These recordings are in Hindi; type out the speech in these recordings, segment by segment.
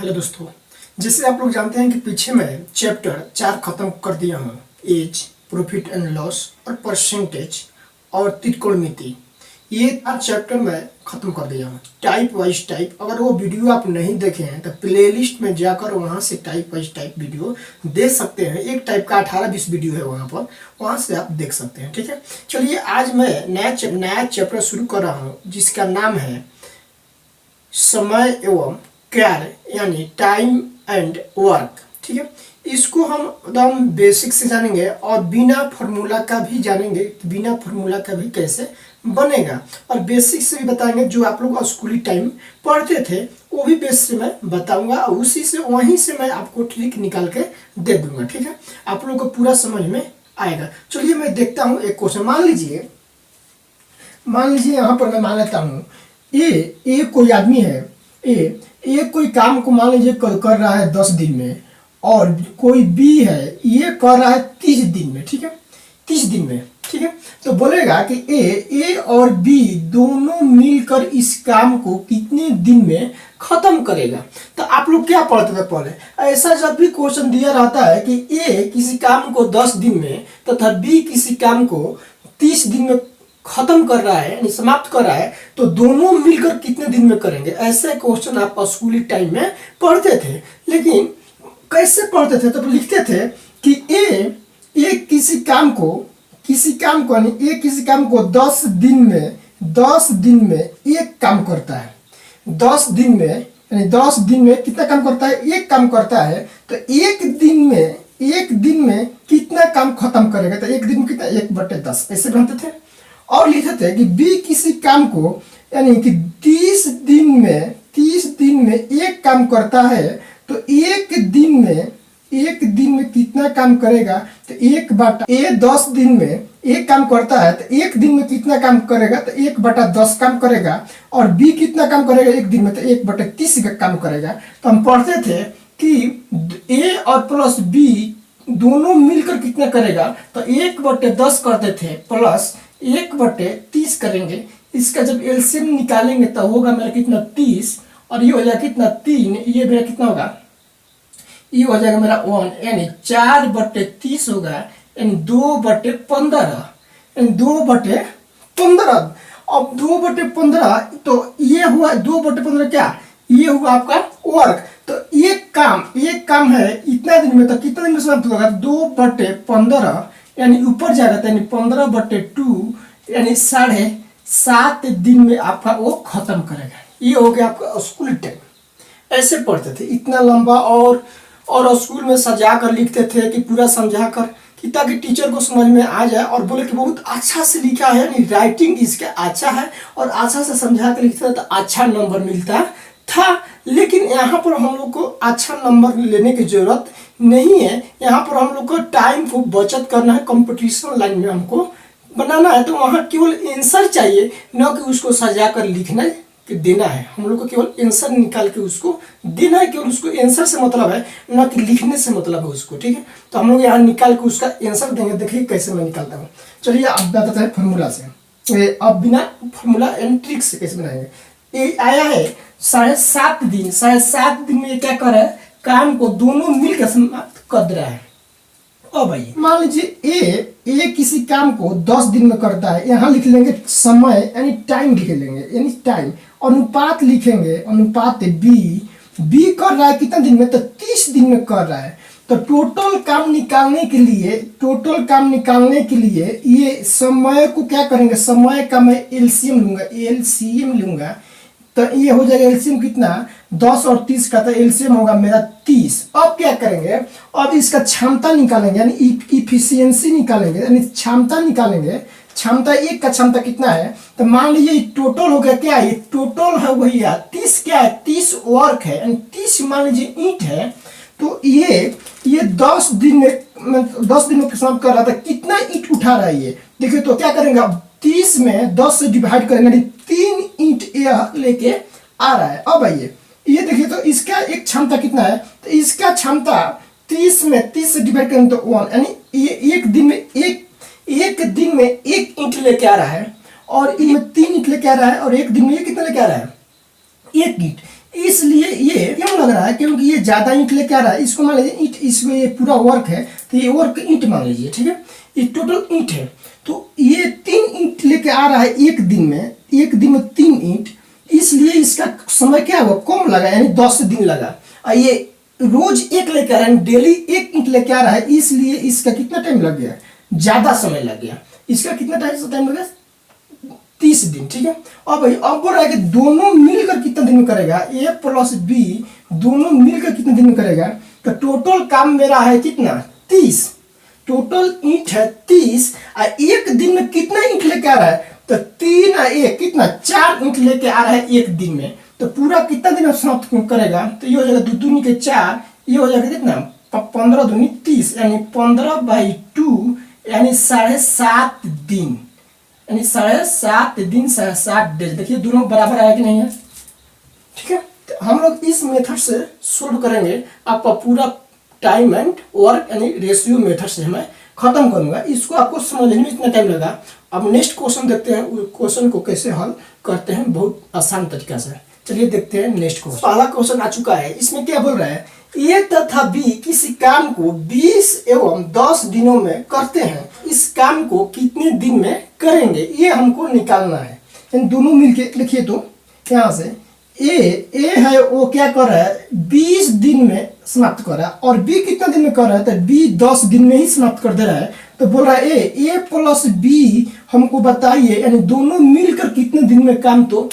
हेलो दोस्तों, जैसे आप लोग जानते हैं कि पीछे मैं चैप्टर 4 खत्म कर दिया हूँ। एज, प्रॉफिट एंड लॉस और परसेंटेज और त्रिकोणमिति, ये 4 चैप्टर मैं खत्म कर दिया हूँ टाइप वाइज टाइप। अगर वो वीडियो आप नहीं देखे हैं तो प्लेलिस्ट में जाकर वहाँ से टाइप वाइज टाइप वीडियो देख सकते हैं। एक टाइप का 18-20 वीडियो है वहाँ पर, वहाँ से आप देख सकते हैं। ठीक है, चलिए आज मैं नया चैप्टर शुरू कर रहा हूँ जिसका नाम है समय एवं कार्य, यानी टाइम एंड वर्क। ठीक है, इसको हम एकदम बेसिक से जानेंगे और बिना फार्मूला का भी जानेंगे, बिना फार्मूला का भी कैसे बनेगा, और बेसिक से भी बताएंगे। जो आप लोग स्कूली टाइम पढ़ते थे वो भी बेस से मैं बताऊंगा और उसी से वहीं से मैं आपको ट्रिक निकाल के दे दूंगा। ठीक है, आप लोग को पूरा समझ में आएगा। चलिए मैं देखता हूँ एक क्वेश्चन। मान लीजिए यहाँ पर मैं मान लेता हूँ ए कोई आदमी है। ए कोई काम को मान लीजिए कर रहा है 10 दिन में, और कोई बी है ये कर रहा है 30 दिन में। ठीक है, 30 दिन में। ठीक है, तो बोलेगा कि ए और बी दोनों मिलकर इस काम को कितने दिन में खत्म करेगा। तो आप लोग क्या पढ़ते थे पहले, ऐसा जब भी क्वेश्चन दिया रहता है कि ए किसी काम को 10 दिन में तथा बी किसी काम को 30 दिन में खत्म कर रहा है, यानी समाप्त कर रहा है, तो दोनों मिलकर कितने दिन में करेंगे। ऐसे क्वेश्चन आप स्कूली टाइम में पढ़ते थे। लेकिन कैसे पढ़ते थे, तो लिखते थे कि ए किसी काम को यानी ए किसी काम को 10 दिन में एक काम करता है। 10 दिन में यानी 10 दिन में कितना काम करता है, एक काम करता है। तो एक दिन में कितना काम खत्म करेगा, तो एक दिन में कितना, 1/10 ऐसे बनते थे। और लिखते थे कि बी किसी काम को यानी कि 30 दिन में एक काम करता है, तो एक दिन में कितना काम करेगा, तो 10 दिन में एक काम करता है, तो एक दिन में कितना काम करेगा, तो 1/10 काम करेगा। और बी कितना काम करेगा एक दिन में, तो 1/30 का काम करेगा। तो हम पढ़ते थे कि ए और प्लस बी दोनों मिलकर कितना करेगा, तो 1/10 करते थे प्लस 1/30 करेंगे। इसका जब एलसीएम निकालेंगे तो होगा मेरा कितना, 30, और ये हो जाएगा कितना, 3। ये मेरा कितना होगा, ये हो जाएगा मेरा 1, यानी 4/30 होगा, यानी 2/15, यानी 2/15। अब 2/15 तो ये हुआ 2/15, क्या ये हुआ आपका वर्क। तो एक काम है इतना दिन में, तो कितना दिन में समाप्त होगा, 2/15, यानी ऊपर जाएगा, यानी 15/2, यानी 7.5 दिन में आपका वो खत्म करेगा। ये हो गया आपका स्कूल टाइम। ऐसे पढ़ते थे इतना लंबा, और स्कूल में सजा कर लिखते थे कि पूरा समझा कर, कि ताकि टीचर को समझ में आ जाए और बोले कि बहुत अच्छा से लिखा है, यानी राइटिंग इसका अच्छा है, और अच्छा से समझा कर लिखते थे तो अच्छा नंबर मिलता था। लेकिन यहाँ पर हम लोग को अच्छा नंबर लेने की जरूरत नहीं है। यहाँ पर हम लोग को टाइम को बचत करना है, कंपटीशन लाइन में हमको बनाना है। तो वहाँ केवल आंसर चाहिए, न कि उसको सजा कर लिखना कि देना है। हम लोग को केवल आंसर निकाल के उसको देना है, केवल उसको आंसर से मतलब है, न कि लिखने से मतलब है उसको। ठीक है, तो हम लोग यहाँ निकाल के उसका आंसर देंगे। देखिए कैसे मैं निकालता हूँ। चलिए अब बताते हैं फार्मूला से। अब बिना फार्मूला एंड ट्रिक से कैसे बनाएंगे। ये आया है 7.5 दिन में क्या कर रहा है, काम को दोनों मिलकर समाप्त कर दे रहा है। अब भाई मान लीजिए ए किसी काम को 10 दिन में करता है। यहाँ लिख लेंगे समय, यानी टाइम लिख लेंगे, यानी टाइम। अनुपात लिखेंगे, अनुपात बी कर रहा है कितना दिन में, तो 30 दिन में कर रहा है। तो टोटल काम निकालने के लिए ये समय को क्या करेंगे, समय का मैं एलसीएम लूंगा। तो ये हो जाएगा एलसीएम कितना, 10 और 30 का, तो एलसीएम होगा मेरा 30। अब क्या करेंगे, अब इसका क्षमता निकालेंगे, यानी इफिशियंसी निकालेंगे, यानी क्षमता निकालेंगे। क्षमता एक का क्षमता कितना है, तो मान लीजिए टोटल हो गया, क्या ये टोटल है वही 30, क्या है 30 वर्क है, यानी 30 मान लीजिए ईंट है। तो ये 10 दिन में समाप्त कर रहा था, कितना ईंट उठा रहा है ये देखिए। तो क्या करेंगे, अब 30 में 10 से डिवाइड करेंगे, 3 ईंट यह लेके आ रहा है। अब आइए ये देखिए, तो इसका एक क्षमता कितना है, तो इसका क्षमता 30 से डिवाइड करेंगे तो 1, यानी ये एक दिन में एक ईंट लेके आ रहा है, और इसमें 3 ईंट लेके आ रहा है, और एक दिन में ये कितना लेके आ रहा है, 1 ईंट। इसलिए ये क्यों लग रहा है, क्योंकि ये ज्यादा ईंट लेके आ रहा है। इसको मान लीजिए ईंट, इसमें ये पूरा वर्क है तो ये वर्क ईंट मान लीजिए, ठीक है, ये टोटल ईंट है। तो ये 3 ईंट लेके आ रहा है एक दिन में, एक दिन में 3 ईंट, इसलिए इसका समय क्या हुआ, कम लगा, यानी 10 दिन लगा। और ये रोज एक लेके आ रहा है, डेली एक ईंट लेके आ रहा है, इसलिए इसका कितना टाइम लग गया, ज्यादा समय लग गया। इसका कितना टाइम लगा, 30 दिन, ठीक है। अब बोल रहा है कि दोनों मिलकर कितना दिन में करेगा, ए प्लस बी दोनों मिलकर कितने दिन में करेगा। तो टोटल काम मेरा है कितना, 30, टोटल ईंट है 30, और एक दिन में कितना ईंट लेके आ रहा है, तो 3 और 1 कितना, 4 ईंट लेके आ रहा है एक दिन में। तो पूरा कितना दिन में समाप्त करेगा, तो ये हो जाएगा 2 दूनी के 4, ये हो जाएगा कितना, 15 दूनी 30, यानी 15/2 यानी 7.5 दिन, यानी 7.5 दिन 7.5 डेज। देखिए दोनों बराबर आया कि नहीं है, ठीक है। तो हम लोग इस मेथड से सोल्व करेंगे। आपका पूरा टाइम एंड वर्क यानी रेशियो मेथड से मैं खत्म करूंगा। इसको आपको समझने में इतना टाइम लगा। अब नेक्स्ट क्वेश्चन देखते हैं, उस क्वेश्चन को कैसे हल करते हैं बहुत आसान तरीका से। चलिए देखते हैं नेक्स्ट क्वेश्चन। पहला क्वेश्चन आ चुका है, इसमें क्या बोल रहा है, ए तथा बी किसी काम को 20 एवं 10 दिनों में करते हैं, इस काम को कितने दिन में करेंगे, ये हमको निकालना है। इन दोनों मिलके लिखिए, तो यहाँ से ए है वो क्या कर रहा है, 20 दिन में समाप्त कर रहा है, और बी कितना दिन में कर रहा है, तो बी 10 दिन में ही समाप्त कर दे रहा है। तो बोल रहा है ए प्लस बी हमको बताइए, यानी दोनों मिलकर कितने दिन में काम, तो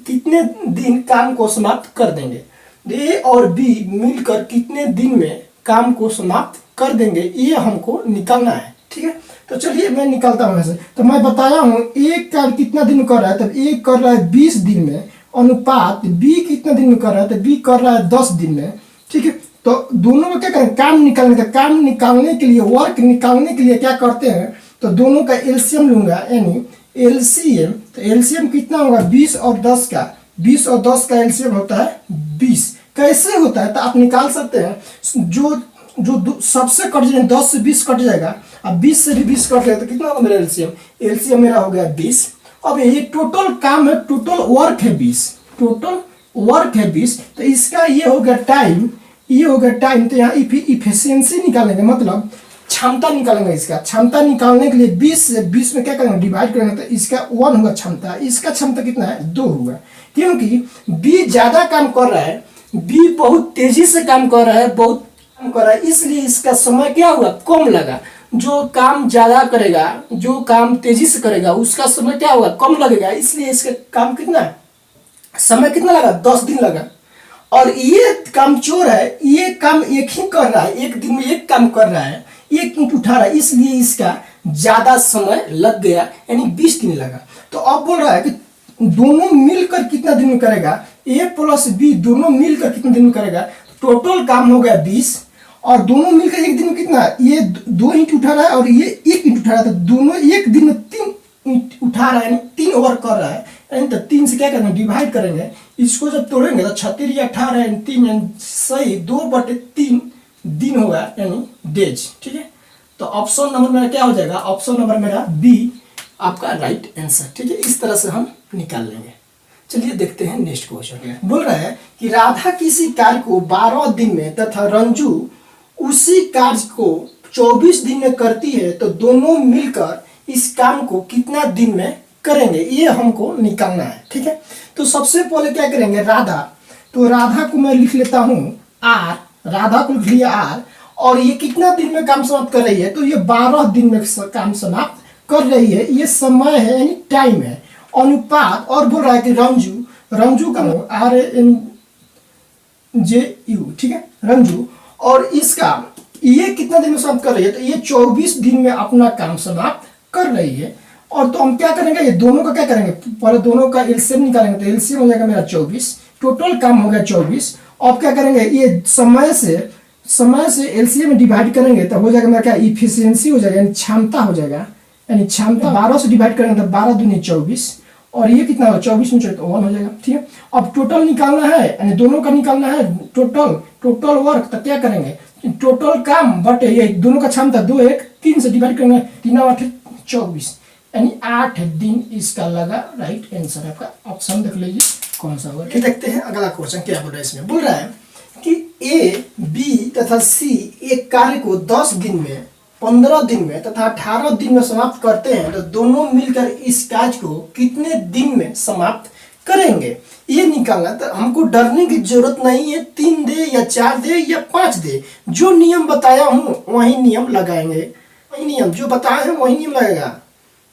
कितने दिन काम को समाप्त कर देंगे। ए और बी मिलकर कितने दिन में काम को समाप्त कर देंगे, ये हमको निकालना है, ठीक है। तो चलिए मैं निकालता हूँ ऐसे। तो मैं बताया हूँ एक काम कितना दिन में कर रहा है, तब एक कर रहा है 20 दिन में, अनुपात बी कितना दिन में कर रहा है, तो बी कर रहा है 10 दिन में, ठीक है। तो दोनों में क्या करें, काम निकालने का, काम निकालने के लिए, वर्क निकालने के लिए क्या करते हैं, तो दोनों का एलसीएम लूंगा, यानी एलसीएम। तो एलसीएम कितना होगा, 20 और 10 का, 20 और 10 का एलसीएम होता है 20। कैसे होता है, तो आप निकाल सकते हैं, जो सबसे कट जाए 10 से 20 कट जाएगा, अब 20 से भी 20 कट जाएगा, तो कितना होगा मेरा एलसीएम, एलसीएम मेरा हो गया 20। अब ये टोटल काम है, टोटल वर्क है 20, टोटल वर्क है 20। तो इसका ये हो गया टाइम, ये हो गया टाइम। तो यहाँ इफिशियंसी निकालेंगे, मतलब क्षमता निकालेंगे। इसका क्षमता निकालने के लिए 20 से 20 में क्या करेंगे, डिवाइड करेंगे, तो इसका 1 होगा क्षमता, इसका क्षमता कितना है, 2 होगा। क्योंकि बी ज्यादा काम कर रहा है, बी बहुत तेजी से काम कर रहा है, बहुत काम कर रहा है, इसलिए इसका समय क्या हुआ, कम लगा। जो काम ज्यादा करेगा, जो काम तेजी से करेगा, उसका समय क्या होगा, कम लगेगा, इसलिए इसका काम कितना है, समय कितना लगा, 10 दिन लगा। और ये काम चोर है, ये काम एक ही कर रहा है, एक दिन में एक काम कर रहा है, एक ईंट उठा रहा है, इसलिए इसका ज्यादा समय लग गया, यानी 20 दिन लगा। तो अब बोल रहा है कि दोनों मिलकर कितना दिन में करेगा, ए प्लस बी दोनों मिलकर कितने दिन में करेगा। टोटल काम हो गया 20, और दोनों मिलकर एक दिन में कितना, ये 2 ईंट उठा रहा है और ये 1 ईंट उठा रहा है, तो दोनों एक दिन में 3 ईंट उठा रहा है, यानी 3 ओवर कर रहा है। यानी तो 3 से क्या करेंगे, डिवाइड करेंगे, इसको जब तोड़ेंगे तो 36 या 18 यानी 3 सही 2/3 दिन होगा, यानी डेज, ठीक है। तो ऑप्शन नंबर मेरा क्या हो जाएगा, ऑप्शन नंबर मेरा बी आपका राइट आंसर, ठीक है। इस तरह से हम निकाल लेंगे। चलिए देखते हैं नेक्स्ट क्वेश्चन। बोल रहा है कि राधा किसी कार्य को 12 दिन में तथा रंजू उसी कार्य को 24 दिन में करती है, तो दोनों मिलकर इस काम को कितना दिन में करेंगे, ये हमको निकालना है, ठीक है। तो सबसे पहले क्या करेंगे, राधा, तो राधा को मैं लिख लेता हूं आर, राधा को लिख लिया आर, और ये कितना दिन में काम समाप्त कर रही है, तो ये 12 दिन में काम समाप्त कर रही है, ये समय है, यानी टाइम है। अनुपात, और बोल रहा है कि रंजू, रंजू का RNJU, ठीक है, रंजू, और इसका ये कितना दिन में समाप्त कर रही है, तो ये 24 दिन में अपना काम समाप्त कर रही है। और तो हम क्या करेंगे, ये दोनों का क्या करेंगे, पहले दोनों का एलसीएम निकालेंगे, तो एलसीएम हो जाएगा मेरा 24, टोटल काम हो गया 24। अब क्या करेंगे, ये समय से एलसीएम में डिवाइड करेंगे, तो हो जाएगा मेरा क्या, इफिशियंसी हो जाएगा, यानी क्षमता हो जाएगा, यानी क्षमता 12 से डिवाइड करेंगे तो 12 दूनी 24, और ये कितना होगा, 24 में 1 हो जाएगा, ठीक है। अब टोटल निकालना है, यानी दोनों का निकालना है, टोटल वर्क, तो क्या करेंगे, टोटल काम बटे ये दोनों का क्षमता 2 1 3 से डिवाइड करेंगे, 3 8 24, यानी 8 दिन इसका लगा राइट आंसर आपका। ऑप्शन देख लीजिए। कौन सा होगा? ये देखते हैं अगला क्वेश्चन क्या बोल रहा है। इसमें बोल रहा है कि ए, बी तथा सी एक कार्य को 10 दिन में, 15 दिन में तथा 18 दिन में समाप्त करते हैं, तो दोनों मिलकर इस कार्य को कितने दिन में समाप्त करेंगे, ये निकालना। तो हमको डरने की जरूरत नहीं है, 3 दे या 4 दे या 5 दे, जो नियम बताया हूँ वही नियम लगाएंगे। वही नियम जो बताया है वही नियम लगेगा।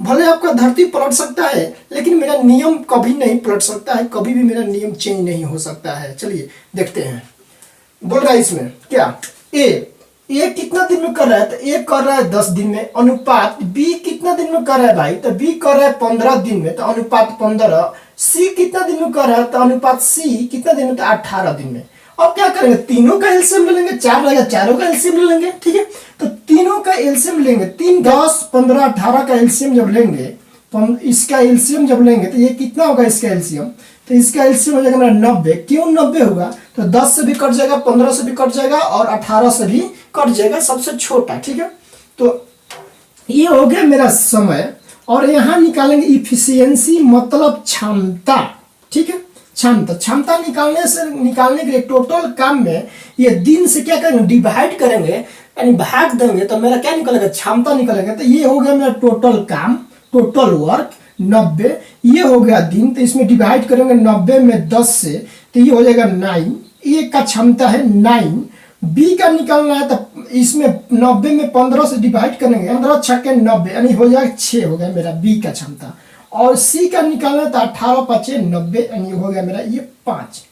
भले आपका धरती पलट सकता है, लेकिन मेरा नियम कभी नहीं पलट सकता है, कभी भी मेरा नियम चेंज नहीं हो सकता है। चलिए देखते हैं। बोल रहा है इसमें क्या, ए कितना दिन में कर रहा है, तो ए कर रहा है 10 दिन में, अनुपात बी कितना दिन में कर रहा है भाई, तो बी कर रहा है 15 दिन में, तो अनुपात 15। सी कितना दिन में कर रहा है, तो अनुपात सी कितना दिन में, तो 18 दिन में। अब क्या करेंगे, तीनों का एलसीएम ले लेंगे, 4 रहेगा, चारों का एलसीएम ले लेंगे। ठीक है, तो तीनों का एलसीएम लेंगे, 3, 10, 15, 18 का एलसीएम जब लेंगे, इसका एलसीएम जब लेंगे तो ये कितना होगा इसका एलसीएम, तो इसका एलसीएम हो जाएगा मेरा 90। क्यों 90 होगा, तो 10 से भी कट जाएगा, 15 से भी कट जाएगा और 18 से भी कट जाएगा, सबसे छोटा। ठीक है, तो ये हो गया मेरा समय। और यहाँ निकालेंगे इफिशियंसी, मतलब क्षमता। ठीक है, क्षमता निकालने के लिए टोटल काम में ये दिन से क्या करेंगे, डिवाइड करेंगे, यानी भाग देंगे, तो मेरा क्या निकलेगा, क्षमता निकलेगा। तो ये हो गया मेरा टोटल काम, टोटल वर्क 90, ये हो गया दिन। तो इसमें डिवाइड करेंगे 90 में 10 से, तो ये हो जाएगा 9। ए का क्षमता है 9। बी का निकालना है, तो इसमें 90 में 15 से डिवाइड करेंगे, 15 छक्के 90, यानी हो जाएगा 6 हो गया मेरा बी का क्षमता। और सी का निकालना है, तो 18 5 90, यानी हो गया मेरा ये 5।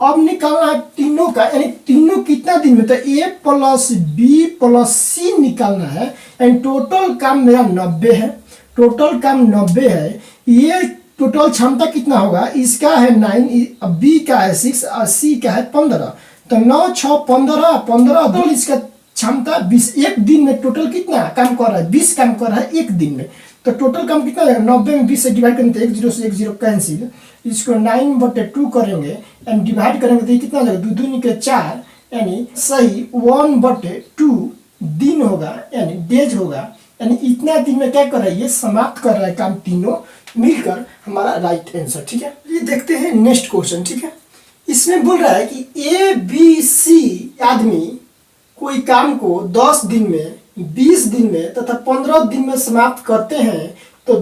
अब निकालना है तीनों का, यानी तीनों कितना दिन में, तो ए प्लस बी प्लस सी निकालना है, यानी टोटल काम मेरा 90 है। टोटल काम 90 है। ये टोटल क्षमता कितना होगा, इसका है 9, बी का है 6 और सी का है 15, तो 9 6 15 15, तो इसका क्षमता 20। एक दिन में टोटल कितना काम कर रहा है, 20 काम कर रहा है एक दिन में। तो टोटल काम कितना है, 90 में 20 से डिवाइड करेंगे तो 1 0 से 1 0 कैंसिल, इसको 9/2 करेंगे एंड डिवाइड करेंगे तो ये कितना हो जाएगा, 2 2 निकले 4, यानी सही 1/2 दिन होगा, यानी डेज होगा। यानी इतना दिन में क्या कर रहा है, ये समाप्त कर रहा है काम, तीनों मिलकर हमारा राइट आंसर। ठीक है, ये देखते हैं नेक्स्ट क्वेश्चन। ठीक है, इसमें बोल रहा है कि ए बी सी आदमी कोई काम को 10 दिन में, 20 दिन में तथा 15 दिन में समाप्त करते हैं, तो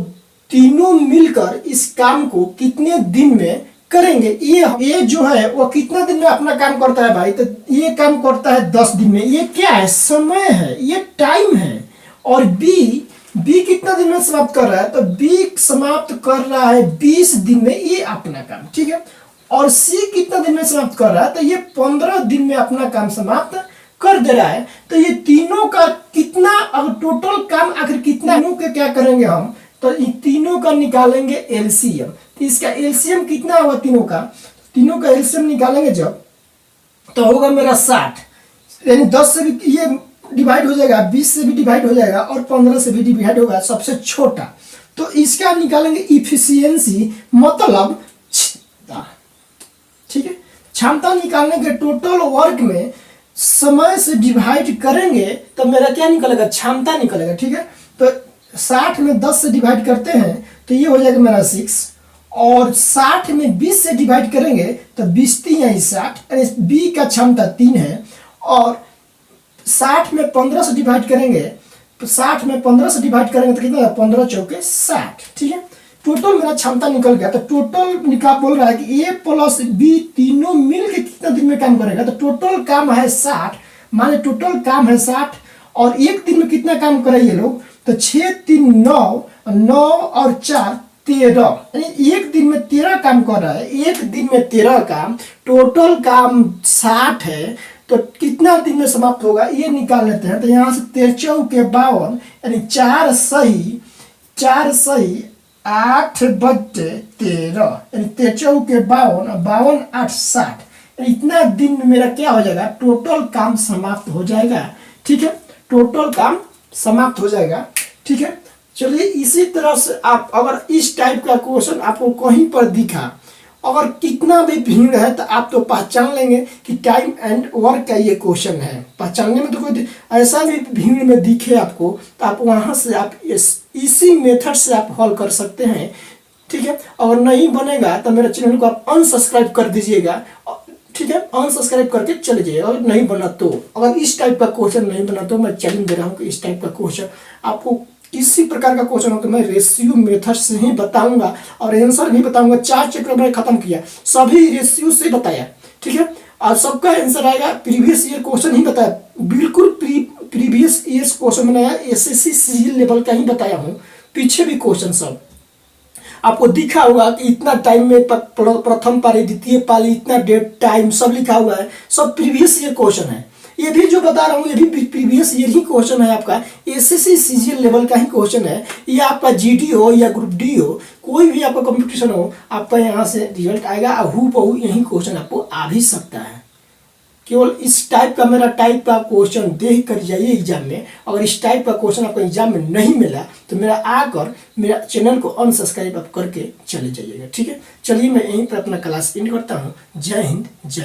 तीनों मिलकर इस काम को कितने दिन में करेंगे। ये जो है वो कितना दिन में अपना काम करता है भाई, तो ये काम करता है 10 दिन में। ये क्या है, समय है, ये टाइम है। और बी कितना दिन में समाप्त कर रहा है, तो बी समाप्त कर रहा है 20 दिन में ये अपना काम। ठीक है, और सी कितना दिन में समाप्त कर रहा है, तो ये 15 दिन में अपना काम समाप्त कर दे रहा है। तो ये तीनों का कितना, अगर टोटल काम आखिर कितना, तीनों के क्या करेंगे हम, तो इन तीनों का निकालेंगे एलसीएम। तो इसका एलसीएम कितना होगा, तीनों का एलसीएम निकालेंगे जब, तो होगा मेरा 60, यानी 10 से भी ये डिवाइड हो जाएगा, 20 से भी डिवाइड हो जाएगा और 15 से भी डिवाइड होगा, सबसे छोटा। तो इसका निकालेंगे इफिशियंसी, मतलब क्षमता। ठीक है, क्षमता निकालने के टोटल वर्क में समय से डिवाइड करेंगे तो मेरा क्या निकलेगा, क्षमता निकलेगा। ठीक है, तो 60 में 10 से डिवाइड करते हैं तो ये हो जाएगा मेरा 6, और 60 में 20 से डिवाइड करेंगे तो 20 3 यानी 60, यानी बी का क्षमता 3 है। और 60 में 15 से डिवाइड करेंगे, तो 60 में 15 से डिवाइड करेंगे तो कितना, 15 चौके 60। ठीक है, टोटल मेरा क्षमता निकल गया। तो टोटल निकाल बोल रहा है कि ए प्लस बी तीनों मिलकर कितना दिन में काम करेगा, तो टोटल काम है 60, माने टोटल काम है 60, और एक दिन में कितना काम करे ये लोग, तो 6 3 9, 9 और 4 13, यानी एक दिन में 13 काम कर रहा है। एक दिन में 13 काम, टोटल काम 60 है, तो कितना दिन में समाप्त होगा ये निकाल लेते हैं। तो यहाँ से 13 चौके 52, यानी 4 सही 8/13, यानी 13 चौके 52, 52 8 60, इतना दिन में मेरा क्या हो जाएगा, टोटल काम समाप्त हो जाएगा। ठीक है, टोटल काम समाप्त हो जाएगा। ठीक है, चलिए इसी तरह से आप अगर इस टाइप का क्वेश्चन आपको कहीं पर दिखा, अगर कितना भी भीड़ है तो आप तो पहचान लेंगे कि टाइम एंड वर्क का ये क्वेश्चन है। पहचानने में तो कोई ऐसा भी भीड़ में दिखे आपको, तो आप वहां से आप इसी मेथड से आप हल कर सकते हैं। ठीक है। अगर नहीं बनेगा तो मेरे चैनल को आप अनसब्सक्राइब कर दीजिएगा, ठीक है, अनसब्सक्राइब करके चले जाइए। अगर नहीं बना तो, अगर इस टाइप का क्वेश्चन नहीं बना तो मैं चैलेंज दे रहा हूँ कि इस टाइप का क्वेश्चन आपको किसी प्रकार का क्वेश्चन हो तो मैं रेशियो मेथड से ही बताऊंगा और आंसर भी बताऊंगा। 4 चैप्टर मैंने खत्म किया, सभी रेशियो से बताया, ठीक है। और सबका आंसर आएगा प्रीवियस ईयर क्वेश्चन ही बताया, बिल्कुल प्रीवियस ईयर क्वेश्चन बनाया, एसएससी सीजीएल लेवल का ही बताया हूँ। पीछे भी क्वेश्चन सब आपको दिखा हुआ कि इतना टाइम में प्रथम पाली, द्वितीय पाली, इतना डेट टाइम सब लिखा हुआ है, सब प्रीवियस ईयर क्वेश्चन है। ये भी जो बता रहा हूँ ये भी प्रीवियस ईयर ही क्वेश्चन है, आपका एसएससी सीजीएल लेवल का ही क्वेश्चन है। ये आपका जीडी हो या ग्रुप डी हो, कोई भी आपका कंपटीशन हो, आपका यहाँ से रिजल्ट आएगा और हूबहू यही क्वेश्चन आपको आ भी सकता है। केवल इस टाइप का मेरा टाइप का क्वेश्चन देख कर जाइए एग्जाम में। अगर इस टाइप का क्वेश्चन आपको एग्जाम में नहीं मिला तो मेरा आकर मेरा चैनल को अनसब्सक्राइब आप करके चले जाइएगा, ठीक है। चलिए मैं यहीं पर अपना क्लास एंड करता हूँ। जय हिंद, जय